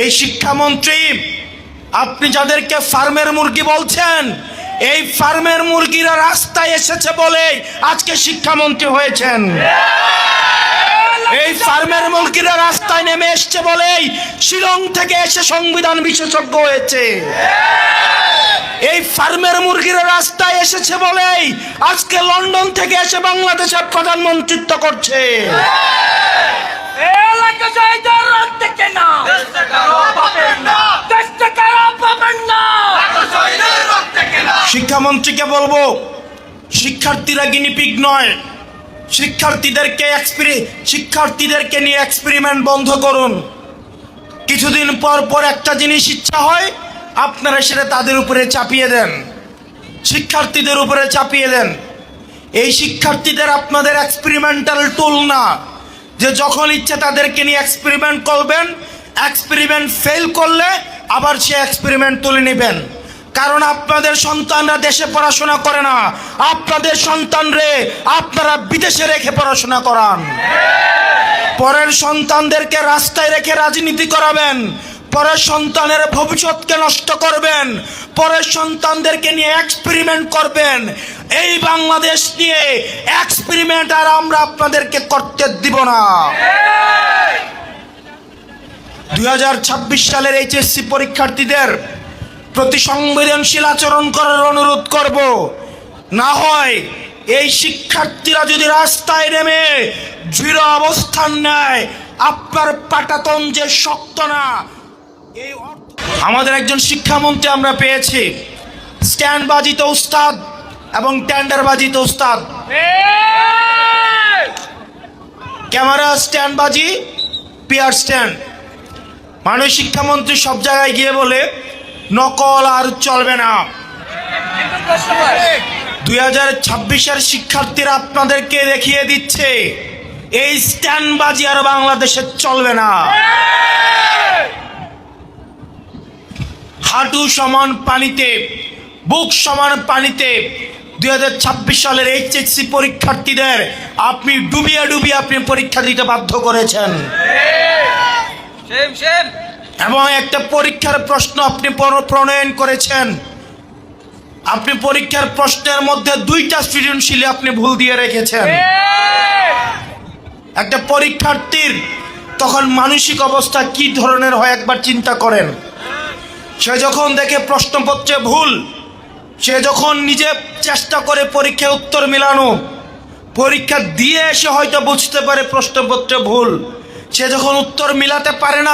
এই শিক্ষামন্ত্রী, আপনি যাদেরকে ফার্মের মুরগি বলছেন, এই ফার্মের মুরগিরা রাস্তায় এসেছে বলে আজকে শিক্ষামন্ত্রী হয়েছেন। এই ফার্মের মুরগিরা রাস্তায় নেমে এসছে বলেই শিলং থেকে এসে সংবিধান বিশেষজ্ঞ হয়েছে। এই ফার্মের মুরগিরা রাস্তায় এসেছে বলেই আজকে লন্ডন থেকে এসে বাংলাদেশের প্রধানমন্ত্রিত্ব করছে। শিক্ষামন্ত্রীকে বলবো, শিক্ষার্থীরা গিনিপিগ নয়। শিক্ষার্থীদেরকে নিয়ে এক্সপেরিমেন্ট বন্ধ করুন। কিছুদিন পর পর একটা জিনিস ইচ্ছা হয়, আপনারা সেটা তাদের উপরে চাপিয়ে দেন, শিক্ষার্থীদের উপরে চাপিয়ে দেন। এই শিক্ষার্থীদের আপনাদের এক্সপেরিমেন্টাল টুল না, যে যখন ইচ্ছে তাদেরকে নিয়ে এক্সপেরিমেন্ট করবেন, এক্সপেরিমেন্ট ফেল করলে আবার সে এক্সপেরিমেন্ট তুলে নেবেন। কারণ আপনাদের সন্তানরা দেশে পড়াশোনা করে না, আপনাদের সন্তানরে আপনারা বিদেশে রেখে পড়াশোনা করান। পরের সন্তানদেরকে রাস্তায় রেখে রাজনীতি করাবেন, পরের সন্তানের ভবিষ্যৎকে নষ্ট করবেন, পরের সন্তানদেরকে নিয়ে এক্সপেরিমেন্ট করবেন। এই বাংলাদেশ নিয়ে এক্সপেরিমেন্ট আর আমরা আপনাদেরকে করতে দিব না। 2026 সালের এইচএসসি পরীক্ষার্থীদের প্রতি সংবেদনশীল আচরণ করার অনুরোধ করব। না হয় এই শিক্ষার্থীরা যদি রাস্তায় নেমে দৃঢ় অবস্থান নেয়, আপনার পাটাতন যে শক্ত না। এই আমাদের একজন শিক্ষামন্ত্রী আমরা পেয়েছি, স্ট্যান্ডবাজিতে উস্তাদ এবং টেন্ডারবাজিতে উস্তাদ। ক্যামেরা স্ট্যান্ডবাজি, পিয়ার স্ট্যান্ড। মাননীয় শিক্ষামন্ত্রী সব জায়গায় গিয়ে বলে নকল আর চলবে না। 2026-এর শিক্ষার্থীরা আপনাদেরকে দেখিয়ে দিচ্ছে এই স্ট্যান্ডবাজি আর বাংলাদেশে চলবে না। হাঁটু সমান পানিতে, বুক সমান পানিতে 2026 সালের এইচএসসি পরীক্ষার্থীদের আপনি ডুবিয়ে ডুবিয়ে আপনি পরীক্ষা দিতে বাধ্য করেছেন। এবং একটা পরীক্ষার প্রশ্ন আপনি প্রণয়ন করেছেন। আপনি পরীক্ষার প্রশ্নের মধ্যে 2টা সৃজনশীলে আপনি ভুল দিয়ে রেখেছেন। একটা পরীক্ষার্থীর তখন মানসিক অবস্থা কি ধরনের হয় একবার চিন্তা করেন। সে যখন দেখে প্রশ্নপত্রে ভুল, সে যখন নিজে চেষ্টা করে পরীক্ষায় উত্তর মেলানো, পরীক্ষা দিয়ে এসে হয়তো বুঝতে পারে প্রশ্নপত্রে ভুল, সে যখন উত্তর মিলাতে পারে না,